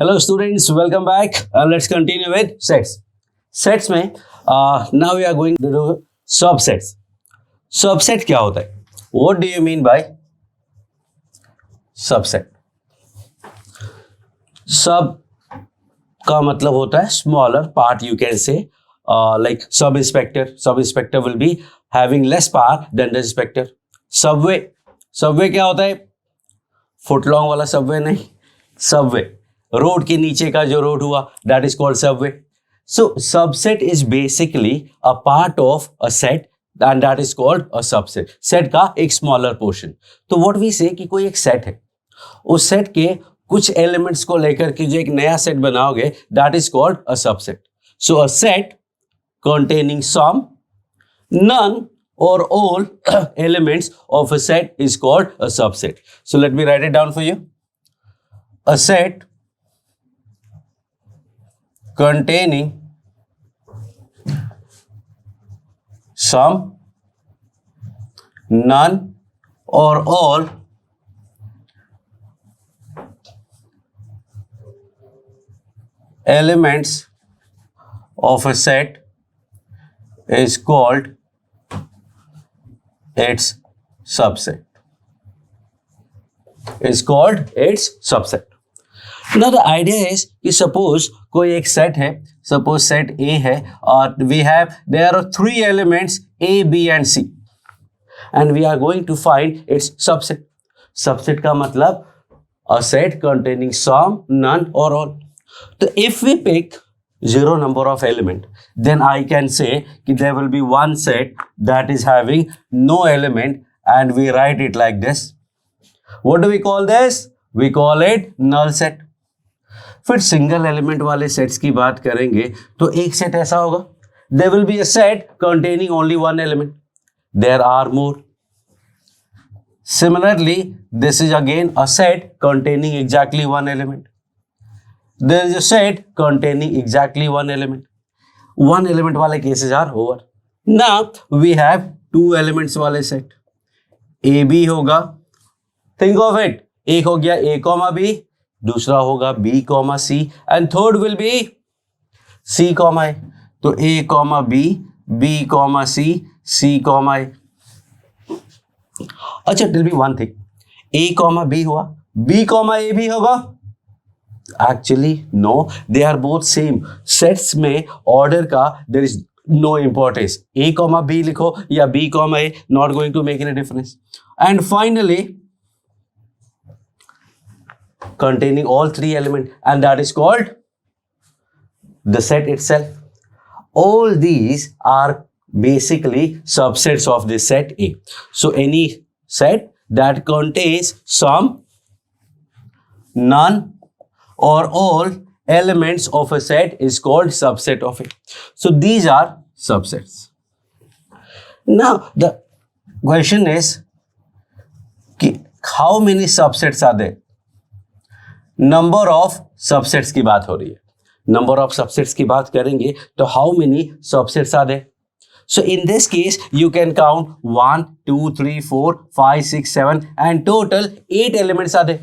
Hello students, welcome back. Let's continue with sets. Sets में now we are going to do subsets. Subset क्या होता है? What do you mean by subset? Sub का मतलब होता है smaller part. You can say like sub-inspector. Sub-inspector will be having less power than the inspector. Subway. Subway क्या होता है? फुटलॉन्ग वाला सबवे नहीं, सबवे रोड के नीचे का जो रोड हुआ, that is called Subway. So subset is basically a part of a set and that is called a subset. Set का एक स्मॉलर पोर्शन. तो व्हाट वी से कि कोई एक सेट है, उस सेट के कुछ एलिमेंट्स को लेकर के जो एक नया सेट बनाओगे, that is called a subset. So a set containing some, none or all elements of a set is called a subset. So let me write it down for you. A set containing some, none or all elements of a set is called its subset. Is called its subset. Now the idea is कि suppose कोई एक set है, suppose set A है और we have there are three elements A, B and C and we are going to find its subset. Subset का मतलब a set containing some, none or all. तो if we pick zero number of element, then I can say that there will be one set that is having no element and we write it like this. What do we call this? We call it null set. फिर single element वाले sets की बात करेंगे तो एक set ऐसा होगा, there will be a set containing only one element. There are more. Similarly, this is again a set containing exactly one element. There is a set containing exactly one element. One element वाले cases are over. Now we have two elements वाले set. A B होगा. Think of it. एक हो गया A comma B, दूसरा होगा B comma C, and third will be C comma A. तो A comma B, B comma C, C comma A. अच्छा, tell me one thing. A comma B हुआ, B comma A भी होगा? Actually no, they are both same. Sets में order का there is no importance. A comma B लिखो या B comma A, not going to make any difference. And finally containing all three elements, and that is called the set itself. All these are basically subsets of this set A. So any set that contains some, none or all elements of a set is called subset of it. So these are subsets. Now the question is how many subsets are there? Number of subsets की बात हो रही है. Number of subsets की बात करेंगे तो how many subsets are there? So in this case you can count 1, 2, 3, 4, 5, 6, 7 and total 8 elements are there.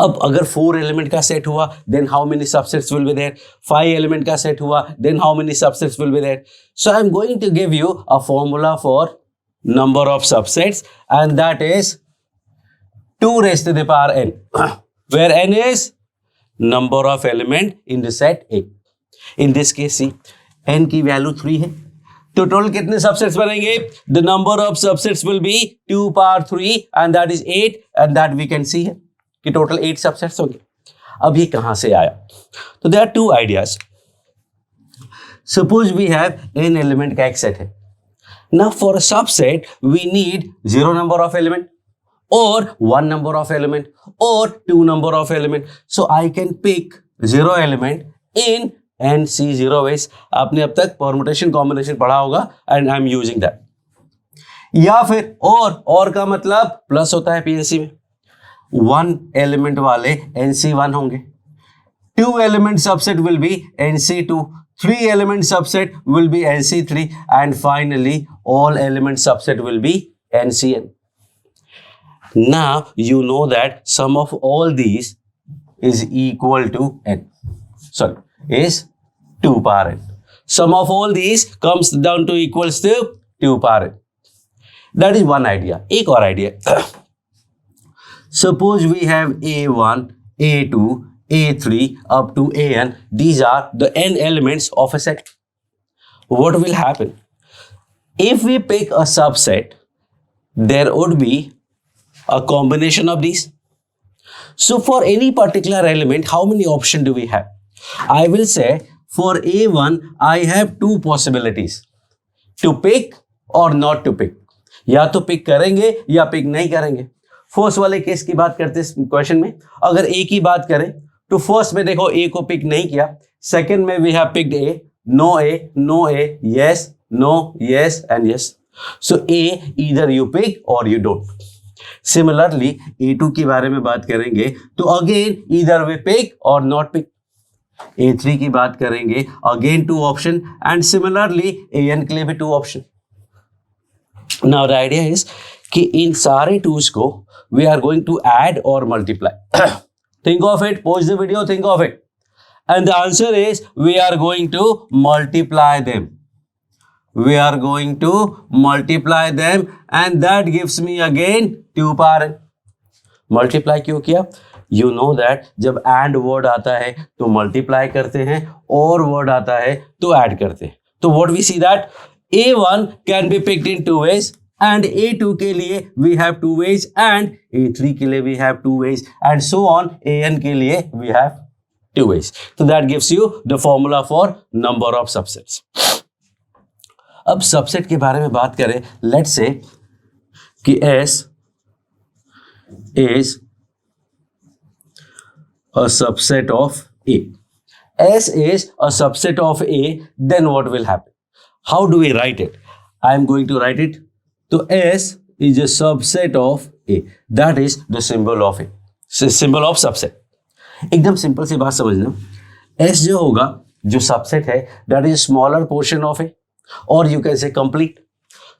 अब अगर 4 एलिमेंट का सेट हुआ then how many subsets will be there. 5 element का सेट हुआ then how many subsets will be there. So I am going to give you a formula for number of subsets and that is 2 raised to the power n, where n is number of element in the set A. In this case see, n की value 3 है तो total कितने subsets बनेंगे? The number of subsets will be 2 power 3 and that is 8 and that we can see है कि total 8 subsets होंगे. अब ये कहां से आया? तो there are 2 ideas. Suppose we have n element का एक सेट है. Now for a subset we need 0 number of element or 1 number of element or 2 number of element. So I can pick 0 element in NC0 ways. आपने अब तक permutation combination पढ़ा होगा and I am using that. या फिर और का मतलब प्लस होता है PNC में. 1 element वाले NC1 होंगे. 2 element subset will be NC2. 3 element subset will be NC3 and finally all element subset will be NCN. Now you know that sum of all these is equal to n. Sorry, is 2 power n. Sum of all these comes down to equals to 2 power n. That is one idea. एक और idea. Suppose we have a1, a2, a3 up to an. These are the n elements of a set. What will happen? If we pick a subset, there would be a combination of these. So for any particular element, how many options do we have? I will say for a1, I have two possibilities. To pick or not to pick. या तो pick करेंगे या pick नहीं करेंगे. First वाले case की बात करते हैं क्वेश्चन में. अगर ए की बात करें तो फर्स्ट में देखो ए को पिक नहीं किया. सेकंड में we have picked a, no a, yes, no, yes and yes. So a either you pick or you don't. Similarly a2 के बारे में बात करेंगे तो again either we pick or not pick. a3 की बात करेंगे again 2 option and similarly an के लिए भी 2 option. Now the idea is कि इन सारे टूज को we are going to add or multiply. Think of it, pause the video, think of it, and the answer is we are going to multiply them. We are going to multiply them and that gives me again 2 power n. Multiply क्यों किया? You know that जब and word आता है तो multiply करते हैं और word आता है तो add करते हैं. तो what we see that a1 can be picked in 2 ways and a2 के लिए we have 2 ways and a3 के लिए we have 2 ways and so on an के लिए we have 2 ways. So that gives you the formula for number of subsets. अब subset के बारे में बात करें. लेट्स से कि S is a subset of A. S is a subset of A, then what will happen? How do we write it? I am going to write it. So S is a subset of A. That is the symbol of A. Symbol of subset. एकदम simple सी बात समझना. S जो होगा, जो subset है, that is smaller portion of A. और you can say complete.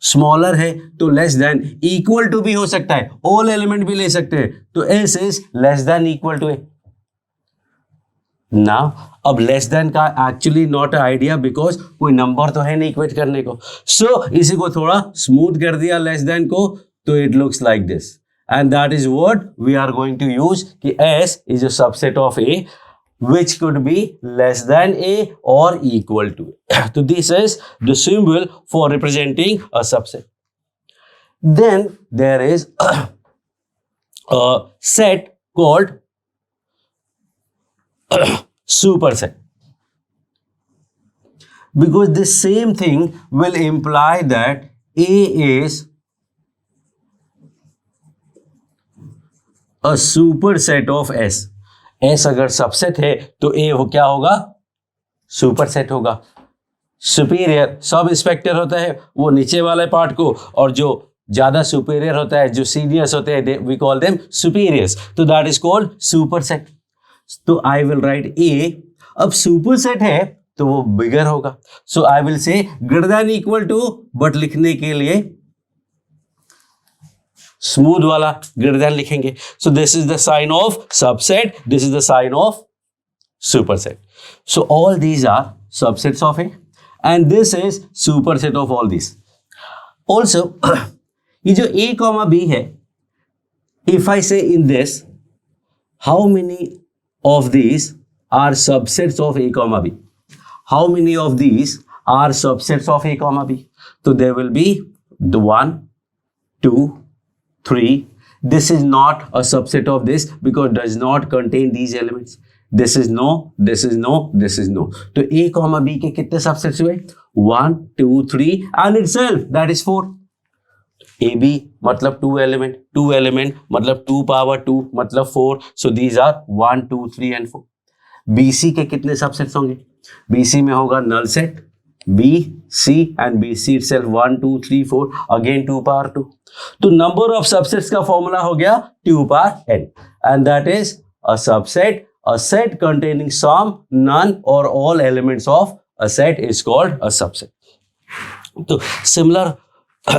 Smaller है तो लेस देन, इक्वल टू भी हो सकता है, ऑल एलिमेंट भी ले सकते हैं. तो S is less than equal to A. Now अब लेस देन का actually not a idea because कोई नंबर तो है नहीं इक्वेट करने को. सो इसी को थोड़ा स्मूथ कर दिया लेस देन को, तो it looks like this and that is what we are going to use कि S is a subset of A which could be less than A or equal to A. So this is the symbol for representing a subset. Then there is a set called superset. Because the same thing will imply that A is a superset of S. S अगर subset है तो A वो क्या होगा? Superset होगा. Superior sub inspector होता है वो नीचे वाले पार्ट को, और जो ज्यादा सुपीरियर होता है, जो सीनियर्स होते हैं, वी कॉल देम सुपीरियर्स. तो दैट इज कॉल्ड सुपरसेट. तो आई विल राइट A. अब सुपरसेट है तो वो बिगर होगा. So I will say greater than equal to, but लिखने के लिए स्मूथ वाला ग्रेटर देन लिखेंगे. So this is the sign of subset, this is the sign of superset. So all these are subsets of A and this is superset of all this. Also ये जो A comma B है, if I say in this how many of these are subsets of A comma B, how many of these are subsets of A comma B. तो there will be the 1, 2, 3. This is not a subset of this because does not contain these elements. This is no, this is no, this is no. तो A, B के कितने subsets हुए? 1, 2, 3 and itself that is 4. AB मतलब 2 element, 2 element मतलब 2 power 2 मतलब 4. So these are 1, 2, 3 and 4. BC के कितने subsets होंगे? BC में होगा null set B, C and BC itself 1, 2, 3, 4 again 2 power 2. तो नंबर ऑफ सबसेट्स का फॉर्मूला हो गया 2 power n and that is a subset, a set containing some, none or all elements of a set is called a subset. So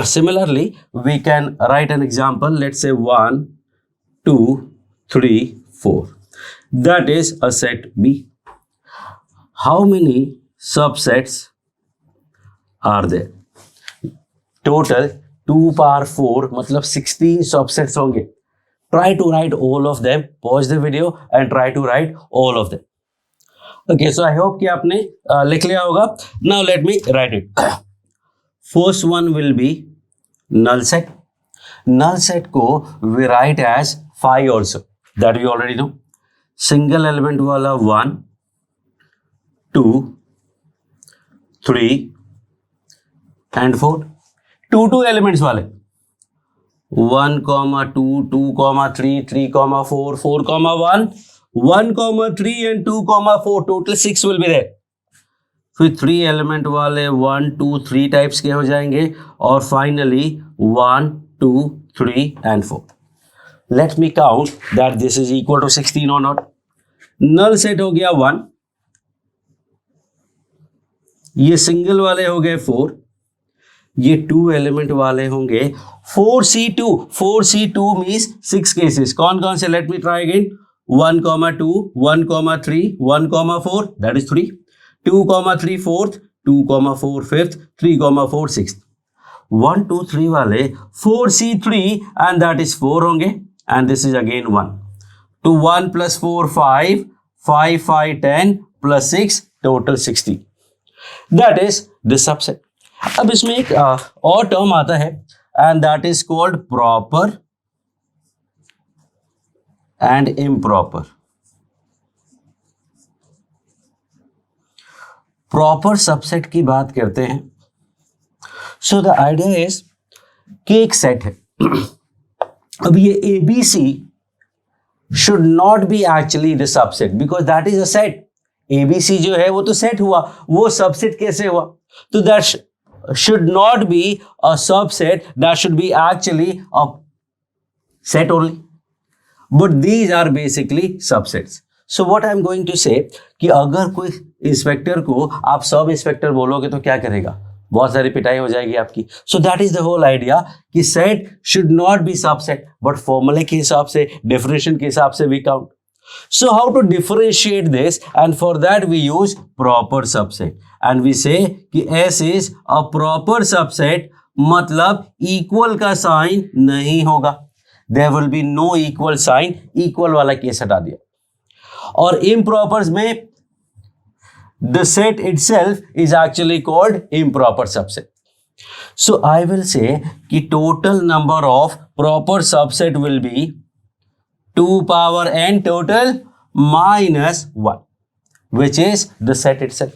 similarly we can write an example. Let's say 1, 2, 3, 4. that is a set B. How many subsets are there? Total 2 power 4 मतलब 16 subsets होंगे. Try to write all of them. Pause the video and try to write all of them. Okay, so I hope कि आपने लिख लिया होगा. Now let me write it. First one will be null set. Null set को we write as phi also. That we already know. Single element वाला 1, 2, 3 and 4. 2 elements वाले 1, 2, 2, 3, 3, 4, 4, 1, 1, 3 and 2, 4. Total 6 will be there. फिर 3 element वाले 1, 2, 3 types के हो जाएंगे और finally 1, 2, 3 and 4. Let me count that this is equal to 16 or not. Null set हो गया 1, ये सिंगल वाले हो गए 4, ये 2 एलिमेंट वाले होंगे 4C2. 4C2 means 6 cases. कौन कौन से? Let me try again. 1, 2, 1, 3, 1, 4, that is 3. 2, 3 4th, 2, 4 5th, 3, 4 6th. 1, 2, 3 वाले 4C3 and that is 4 होंगे and this is again 1. To 1 plus 4 5, 5 5 10 plus 6 total 60. That is the subset. अब इसमें एक और टर्म आता है and that is called proper and improper. Proper subset की बात करते हैं. सो द आइडिया इज कि एक सेट है. अब ये ABC should not B actually the subset because that is a set. ABC जो है वो तो सेट हुआ, वो सबसेट कैसे हुआ? तो that should not be a subset, that should be actually a set only. But these are basically subsets. So what I am going to say कि अगर कोई इंस्पेक्टर को आप सब इंस्पेक्टर बोलोगे तो क्या करेगा? बहुत सारी पिटाई हो जाएगी आपकी. So that is the whole idea कि set should not be subset, but फॉर्मूले के हिसाब से, डेफिनेशन के हिसाब से we count. So how to differentiate this? And for that we use proper subset and we say कि S is a proper subset, मतलब equal का साइन नहीं होगा. There will be no equal sign. Equal वाला case हटा दिया. और improper में the set itself is actually called improper subset. So I will say कि total number of proper subset will be 2 power n total minus 1, which is the set itself.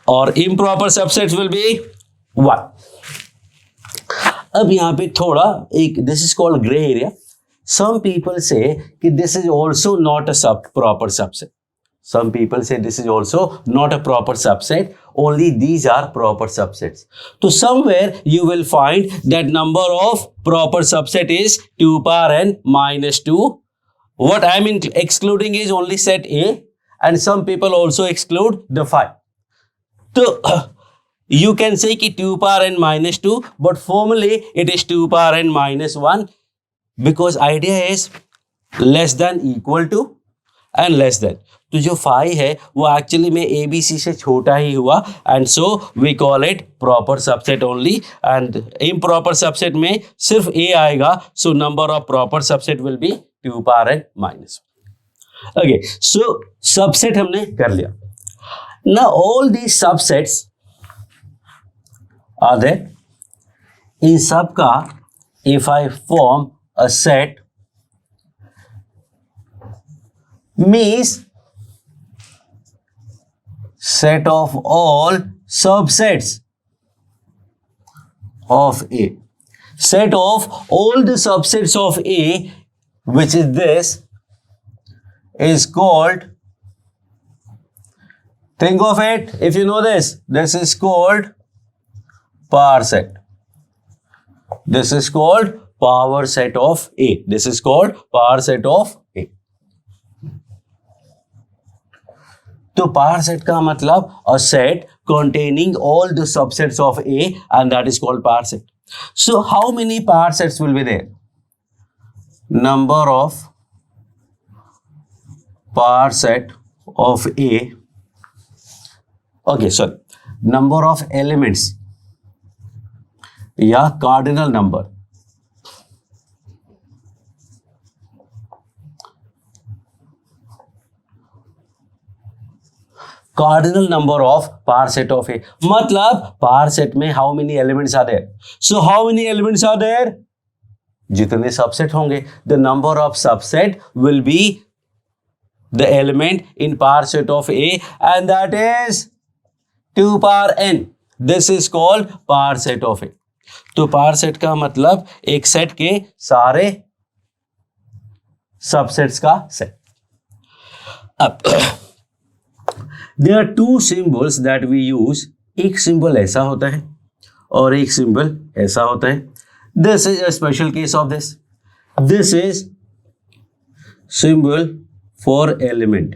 Or improper subsets will be 1. अब यहाँ पे थोड़ा एक this is called gray area. Some people say कि this is also not a proper subset. Some people say this is also not a proper subset. Only these are proper subsets. So somewhere you will find that number of proper subset is 2 power n minus 2. What I am excluding is only set A, and some people also exclude the phi. So you can say कि 2 power n minus 2, but formally it is 2 power n minus 1 because idea is less than equal to and less than. तो जो phi है वो actually में ABC से छोटा ही हुआ and so we call it proper subset only. And improper subset में सिर्फ A आएगा, so number of proper subset will be 2 power n minus 1. Okay, so subset हमने कर लिया. Now all these subsets are there. इन सब का if I form a set means set of all subsets of A. Set of all the subsets of A, which is this, is called, think of it, if you know this is called power set. This is called power set of A. This is called power set of A. तो power set का मतलब a set containing all the subsets of A and that is called power set. So how many power sets will be there? Number of power set of A, okay sorry, number of elements या cardinal number, cardinal number of power set of A, मतलब power set में how many elements are there, so how many elements are there, जितने subset होंगे, the number of subset will be the element in power set of A and that is 2 power n, this is called power set of A. तो power set का मतलब एक set के सारे subsets का set. अब there are 2 symbols that we use, एक symbol ऐसा होता है और एक सिंबल ऐसा होता है। This is a special case of this, this is symbol for element,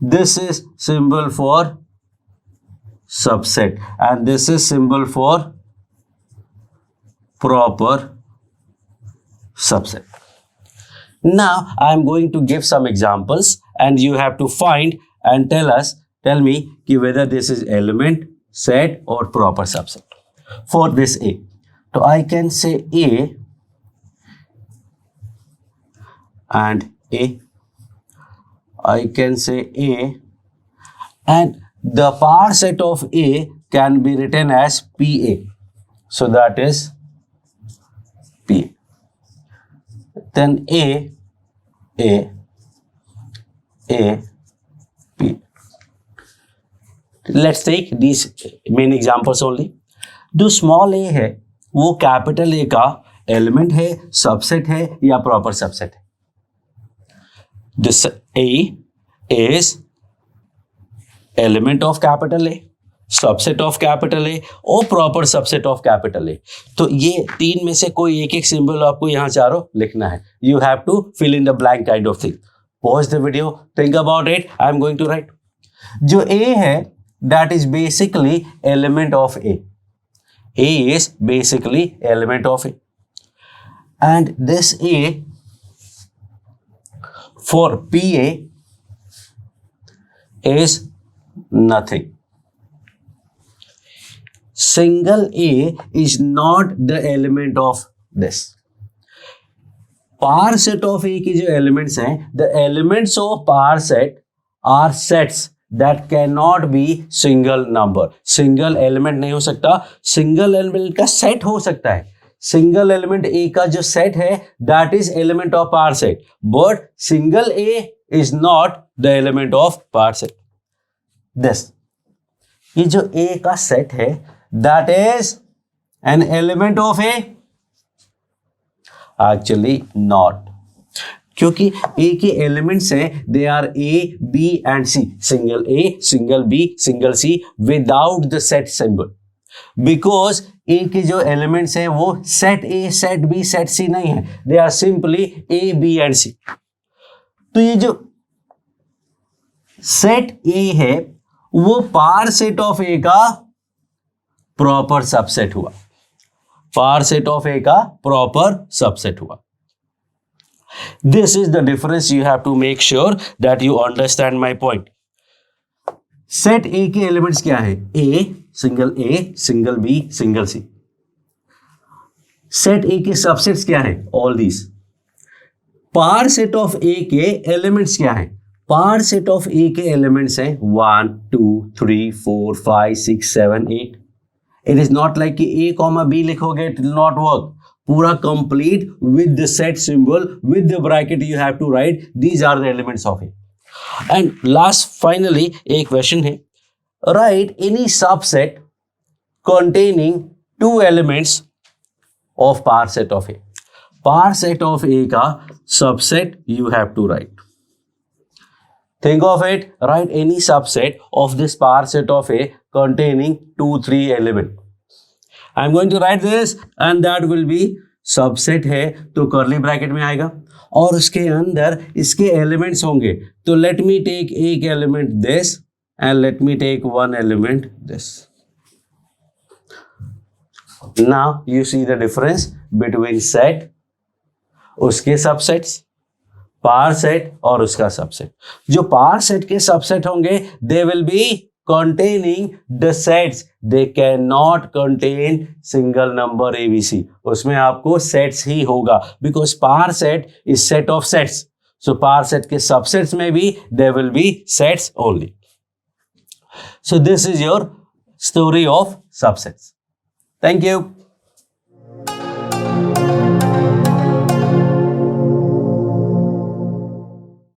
this is symbol for subset and this is symbol for proper subset. Now I am going to give some examples and you have to find and tell me ki whether this is element, set or proper subset. For this A, so I can say A and A, I can say A, and the par set of A can be written as PA. So that is P. Then A, P. Let's take these main examples only. जो small a है वो capital A का element है, subset है या proper subset है? This A is element of capital A, subset of capital A और proper subset of capital A. तो ये 3 में से कोई एक एक सिंबल आपको यहाँ चारों लिखना है। You have to fill in the blank kind of thing. Pause the video, think about it, I am going to write. जो ए है that is basically element of A, A is basically element of A and this A for P A is nothing. Single A is not the element of this. Par set of A की जो elements हैं, the elements of par set are sets that cannot be single number. Single element नहीं हो सकता, single element का set हो सकता है। Single element A का जो set है, that is element of par set. But single A is not the element of par set. This, ये जो A का सेट है that is an element of A, actually not, क्योंकि A के elements हैं they are A, B and C, single A, single B, single C without the set symbol, because A के जो elements हैं वो set A, set B, set C नहीं है, they are simply A, B and C। तो ये जो set A है वो पार सेट ऑफ ए का प्रॉपर सबसेट हुआ, पार सेट ऑफ ए का प्रॉपर सबसेट हुआ। This is the difference, you have to make sure that you understand my point. Set A के एलिमेंट्स क्या है? A, single B, single C. Set A के subsets क्या है? All these. Power set of A के elements क्या है? पार set of A के एलिमेंट्स हैं 1 2 3 4 5 6 7 8। इट इज नॉट लाइक कि ए कॉमा बी लिखोगे, इट विल नॉट वर्क। पूरा complete with the set symbol, with the bracket you have to write these are the elements of A. And last finally एक question है, write any subset containing 2 elements of par set of A. Par set of A का subset you have to write. Think of it, write any subset of this par set of A containing 2-3 element. I am going to write this and that will be subset है तो curly bracket में आएगा और उसके अंदर इसके elements होंगे। तो let me take एक element this and let me take one element this. Now you see the difference between set, उसके subsets, पावर सेट और उसका सबसेट। जो पावर सेट के सबसेट होंगे they will be containing the sets, they cannot contain single number ABC। उसमें आपको sets ही होगा because power set is set of sets, so power set के subsets में भी there will be sets only। So this is your story of subsets। Thank you।